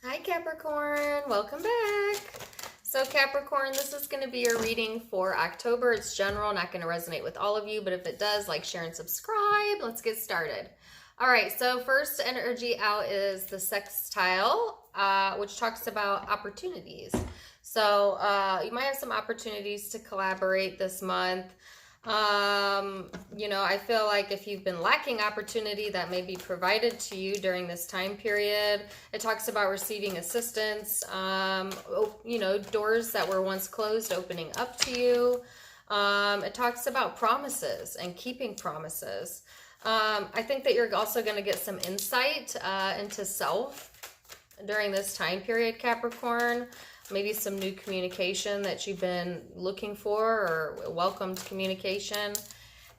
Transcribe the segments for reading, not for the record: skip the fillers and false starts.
Hi Capricorn, welcome back. So Capricorn, this is going to be your reading for October. It's general, not going to resonate with all of you, but if it does, like, share, and subscribe. Let's get started. All right, so first energy out is the sextile, which talks about opportunities. So you might have some opportunities to collaborate this month. I feel like if you've been lacking opportunity, that may be provided to you during this time period. It talks about receiving assistance, doors that were once closed opening up to you. It talks about promises and keeping promises. I think that you're also going to get some insight into self during this time period, Capricorn. Maybe some new communication that you've been looking for, or welcomed communication.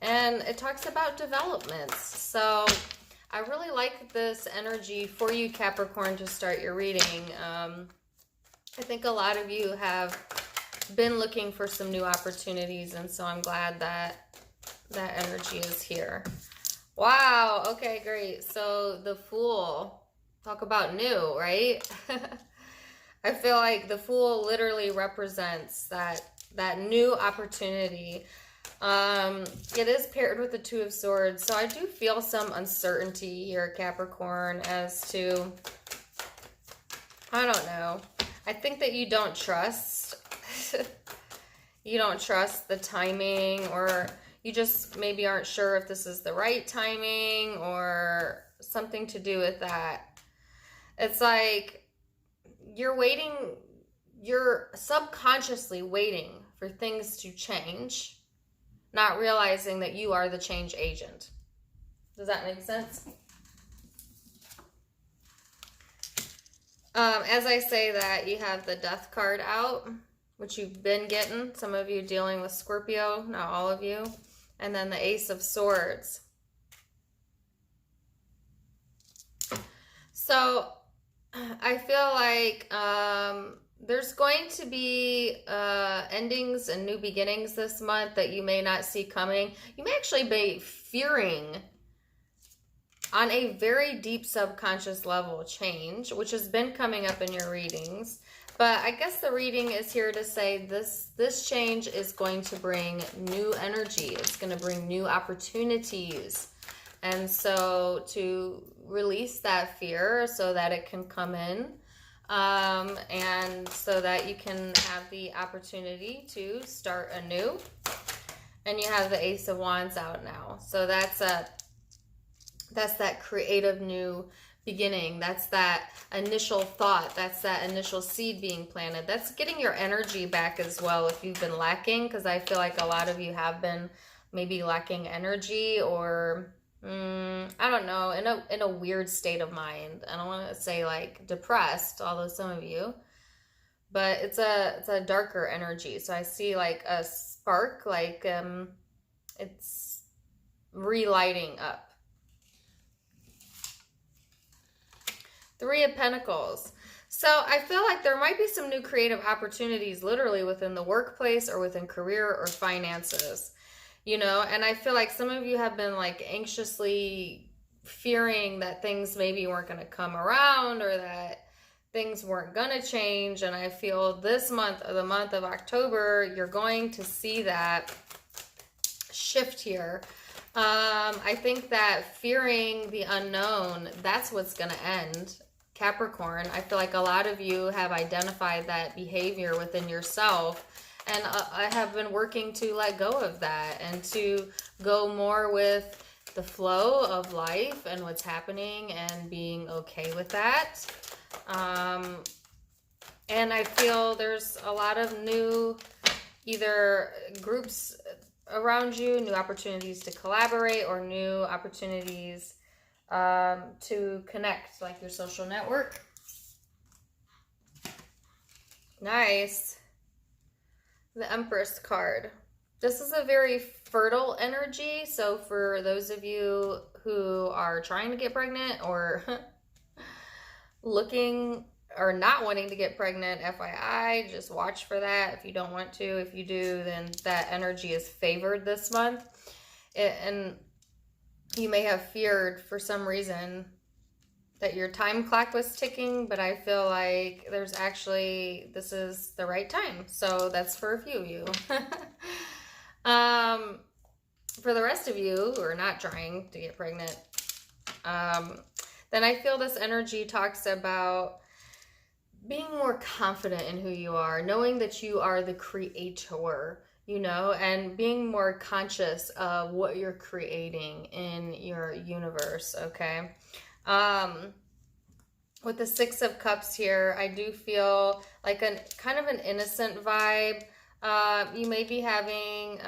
And it talks about developments. So I really like this energy for you, Capricorn, to start your reading. I think a lot of you have been looking for some new opportunities, and so I'm glad that that energy is here. Wow, okay, great. So the Fool, talk about new, right? I feel like the Fool literally represents that new opportunity. It is paired with the Two of Swords, so I do feel some uncertainty here, Capricorn, as to, I don't know. I think that you don't trust. You don't trust the timing, or you just maybe aren't sure if this is the right timing, or something to do with that. It's like you're subconsciously waiting for things to change, not realizing that you are the change agent. Does that make sense? As I say that, you have the Death card out, which you've been getting. Some of you dealing with Scorpio, not all of you. And then the Ace of Swords. So I feel like there's going to be endings and new beginnings this month that you may not see coming. You may actually be fearing on a very deep subconscious level change, which has been coming up in your readings. But I guess the reading is here to say this change is going to bring new energy. It's going to bring new opportunities. And so to release that fear so that it can come in, and so that you can have the opportunity to start anew. And you have the Ace of Wands out now. So that's that creative new beginning. That's that initial thought. That's that initial seed being planted. That's getting your energy back as well if you've been lacking, because I feel like a lot of you have been maybe lacking energy, or I don't know, in a weird state of mind. I don't want to say like depressed, although some of you, but it's a darker energy. So I see like a spark, like it's relighting up. Three of Pentacles. So I feel like there might be some new creative opportunities literally within the workplace or within career or finances. And I feel like some of you have been like anxiously fearing that things maybe weren't going to come around, or that things weren't going to change. And I feel this month, or the month of October, you're going to see that shift here. I think that fearing the unknown, that's what's going to end, Capricorn. I feel like a lot of you have identified that behavior within yourself. And I have been working to let go of that and to go more with the flow of life and what's happening, and being okay with that. And I feel there's a lot of new either groups around you, new opportunities to collaborate, or new opportunities to connect, like your social network. Nice. The Empress card. This is a very fertile energy. So for those of you who are trying to get pregnant, or looking or not wanting to get pregnant, FYI, just watch for that. If you don't want to, if you do, then that energy is favored this month. And you may have feared for some reason that your time clock was ticking, but I feel like there's actually, this is the right time. So that's for a few of you. For the rest of you who are not trying to get pregnant, then I feel this energy talks about being more confident in who you are, knowing that you are the creator, you know, and being more conscious of what you're creating in your universe, okay? With the Six of Cups here, I do feel like a kind of an innocent vibe. You may be having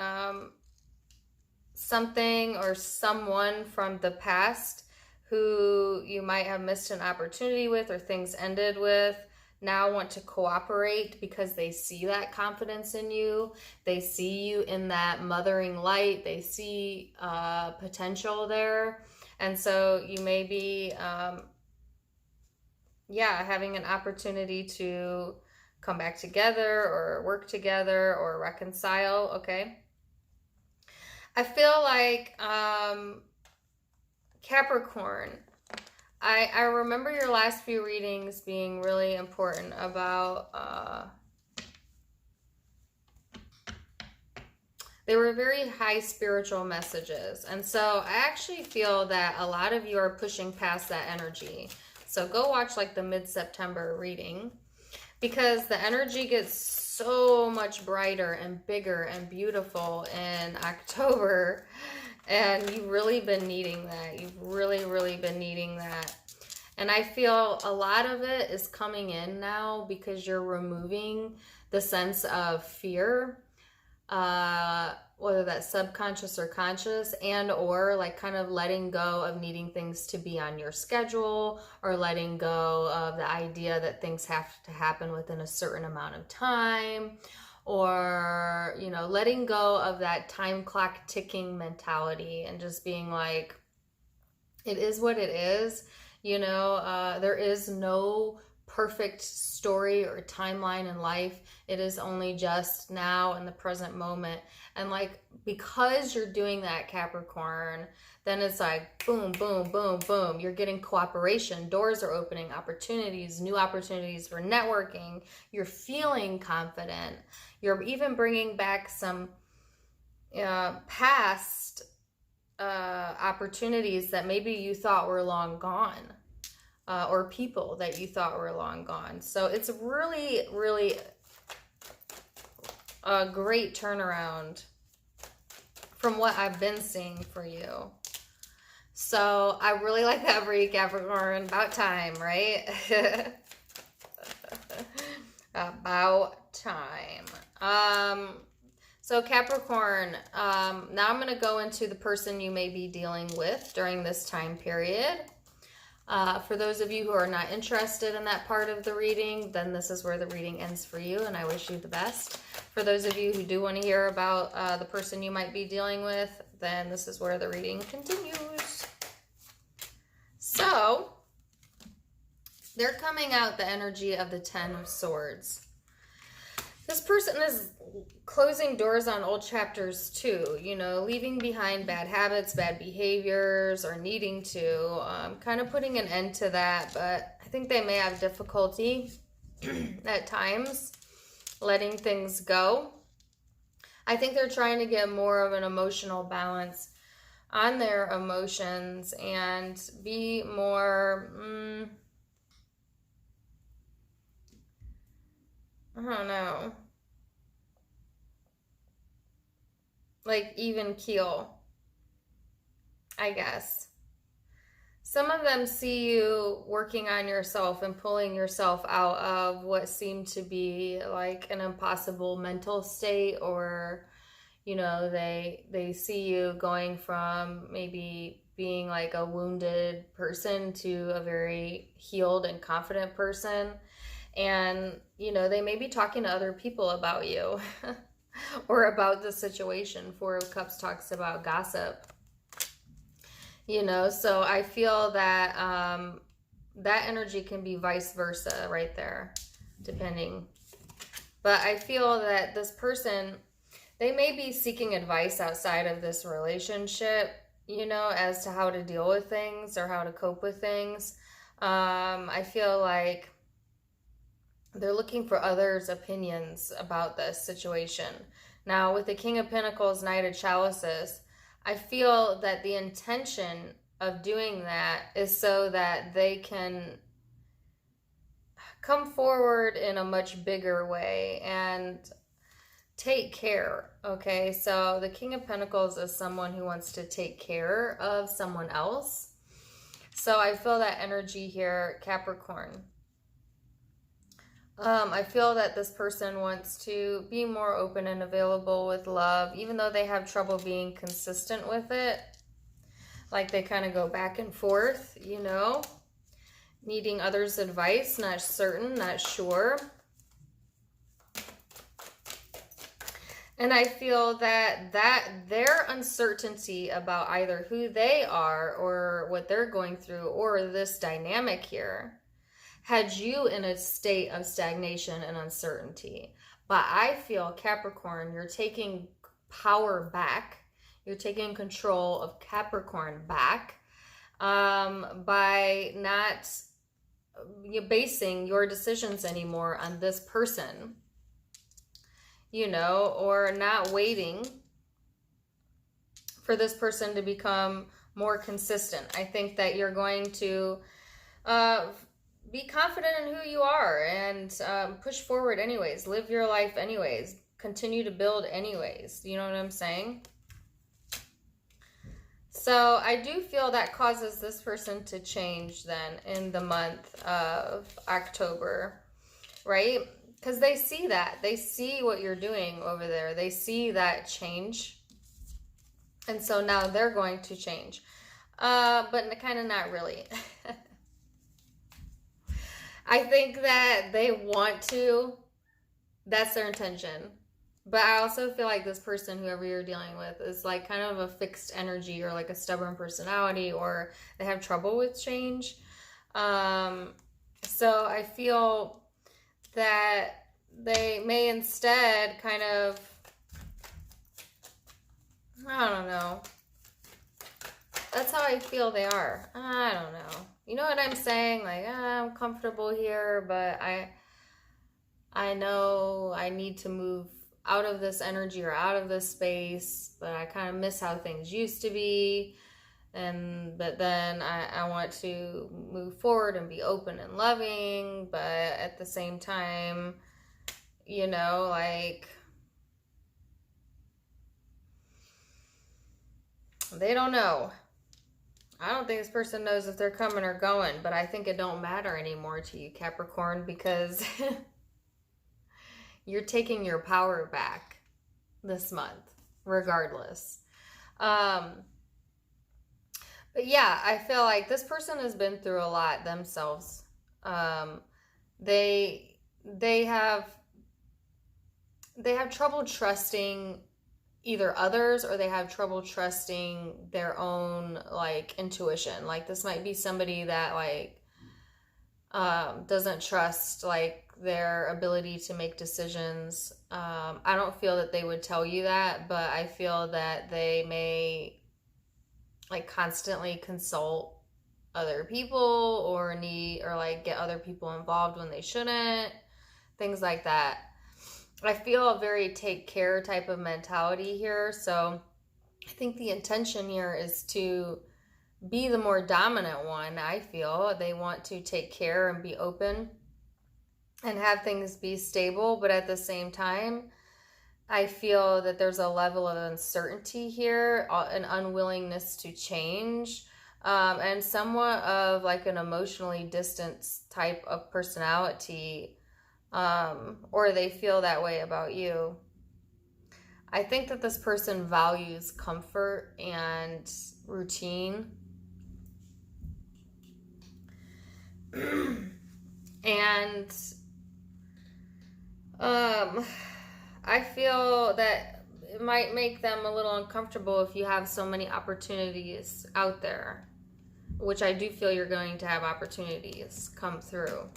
something or someone from the past who you might have missed an opportunity with or things ended with now want to cooperate because they see that confidence in you. They see you in that mothering light. They see potential there. And so you may be, having an opportunity to come back together or work together or reconcile, okay? I feel like Capricorn, I remember your last few readings being really important about, they were very high spiritual messages. And so I actually feel that a lot of you are pushing past that energy. So go watch like the mid-September reading, because the energy gets so much brighter and bigger and beautiful in October. And you've really been needing that. You've really, really been needing that. And I feel a lot of it is coming in now because you're removing the sense of fear, whether that's subconscious or conscious, and or like kind of letting go of needing things to be on your schedule, or letting go of the idea that things have to happen within a certain amount of time, or, you know, letting go of that time clock ticking mentality and just being like, it is what it is. You know, there is no perfect story or timeline in life. It is only just now in the present moment. And like, because you're doing that, Capricorn, then it's like boom, boom, boom, boom. You're getting cooperation. Doors are opening, opportunities, new opportunities for networking. You're feeling confident. You're even bringing back some past opportunities that maybe you thought were long gone, or people that you thought were long gone. So it's really, really a great turnaround from what I've been seeing for you. So I really like that for you, Capricorn. About time, right? About time. So Capricorn, now I'm going to go into the person you may be dealing with during this time period. For those of you who are not interested in that part of the reading, then this is where the reading ends for you, and I wish you the best. For those of you who do want to hear about the person you might be dealing with, then this is where the reading continues. So, they're coming out the energy of the Ten of Swords. This person is closing doors on old chapters too, you know, leaving behind bad habits, bad behaviors, or needing to, kind of putting an end to that. But I think they may have difficulty at times letting things go. I think they're trying to get more of an emotional balance on their emotions and be more, I don't know, like even keel, I guess. Some of them see you working on yourself and pulling yourself out of what seemed to be like an impossible mental state, or, you know, they see you going from maybe being like a wounded person to a very healed and confident person. And, you know, they may be talking to other people about you or about the situation. Four of Cups talks about gossip. You know, so I feel that that energy can be vice versa right there, depending. But I feel that this person, they may be seeking advice outside of this relationship, you know, as to how to deal with things or how to cope with things. I feel like they're looking for others' opinions about this situation. Now, with the King of Pentacles, Knight of Chalices, I feel that the intention of doing that is so that they can come forward in a much bigger way and take care, okay? So the King of Pentacles is someone who wants to take care of someone else. So I feel that energy here, Capricorn. I feel that this person wants to be more open and available with love, even though they have trouble being consistent with it. Like they kind of go back and forth, you know, needing others' advice, not certain, not sure. And I feel that their uncertainty about either who they are or what they're going through or this dynamic here had you in a state of stagnation and uncertainty. But I feel, Capricorn, you're taking power back. You're taking control of Capricorn back by not basing your decisions anymore on this person, you know, or not waiting for this person to become more consistent. I think that you're going to be confident in who you are and push forward anyways. Live your life anyways. Continue to build anyways. You know what I'm saying? So I do feel that causes this person to change then in the month of October, right? Because they see that. They see what you're doing over there. They see that change. And so now they're going to change. But kind of not really. I think that they want to. That's their intention. But I also feel like this person, whoever you're dealing with, is like kind of a fixed energy or like a stubborn personality, or they have trouble with change. So I feel that they may instead kind of, I don't know. That's how I feel they are. I don't know. You know what I'm saying? Like, I'm comfortable here, but I know I need to move out of this energy or out of this space, but I kind of miss how things used to be. But then I want to move forward and be open and loving, but at the same time, you know, like, they don't know. I don't think this person knows if they're coming or going, but I think it don't matter anymore to you, Capricorn, because you're taking your power back this month, regardless. But yeah, I feel like this person has been through a lot themselves. They have trouble trusting either others, or they have trouble trusting their own like intuition. Like this might be somebody that like doesn't trust like their ability to make decisions. I don't feel that they would tell you that, but I feel that they may like constantly consult other people or like get other people involved when they shouldn't, things like that. I feel a very take care type of mentality here. So I think the intention here is to be the more dominant one. I feel they want to take care and be open and have things be stable. But at the same time, I feel that there's a level of uncertainty here, an unwillingness to change, and somewhat of like an emotionally distant type of personality. Or they feel that way about you. I think that this person values comfort and routine. And I feel that it might make them a little uncomfortable if you have so many opportunities out there, which I do feel you're going to have opportunities come through.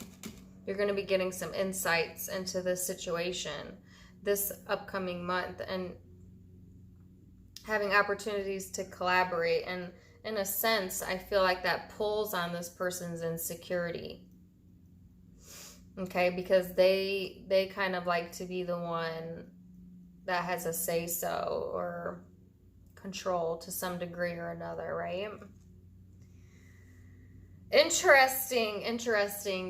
You're going to be getting some insights into this situation this upcoming month and having opportunities to collaborate and in a sense, I feel like that pulls on this person's insecurity. Okay, because they kind of like to be the one that has a say-so or control to some degree or another, right? Interesting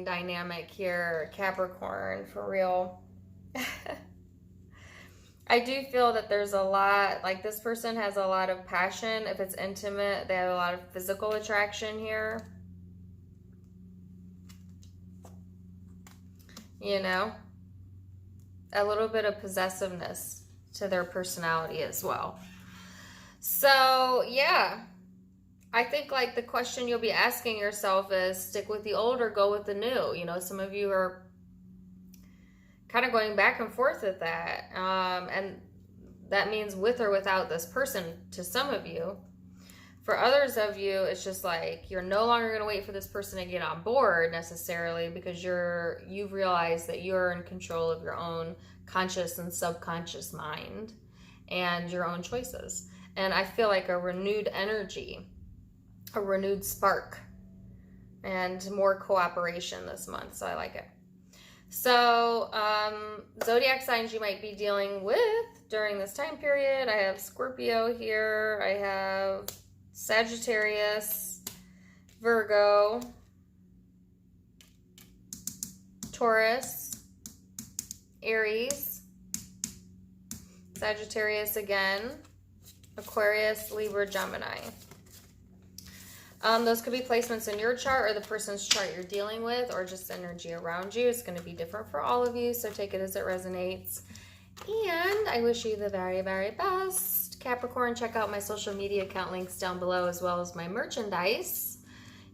dynamic here, Capricorn, for real. I do feel that there's a lot, like this person has a lot of passion. If it's intimate, they have a lot of physical attraction here. You know, a little bit of possessiveness to their personality as well. So, yeah, I think like the question you'll be asking yourself is stick with the old or go with the new. You know, some of you are kind of going back and forth with that. And that means with or without this person to some of you. For others of you, it's just like you're no longer going to wait for this person to get on board necessarily because you've realized that you're in control of your own conscious and subconscious mind and your own choices. And I feel like a renewed energy, a renewed spark, and more cooperation this month. So I like it. So, zodiac signs you might be dealing with during this time period. I have Scorpio here. I have Sagittarius, Virgo, Taurus, Aries, Sagittarius again, Aquarius, Libra, Gemini. Those could be placements in your chart or the person's chart you're dealing with or just energy around you. It's going to be different for all of you, so take it as it resonates. And I wish you the very, very best. Capricorn, check out my social media account links down below as well as my merchandise.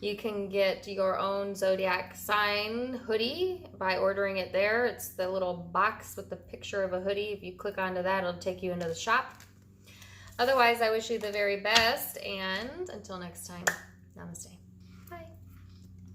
You can get your own zodiac sign hoodie by ordering it there. It's the little box with the picture of a hoodie. If you click onto that, it'll take you into the shop. Otherwise, I wish you the very best, and until next time, namaste. Bye.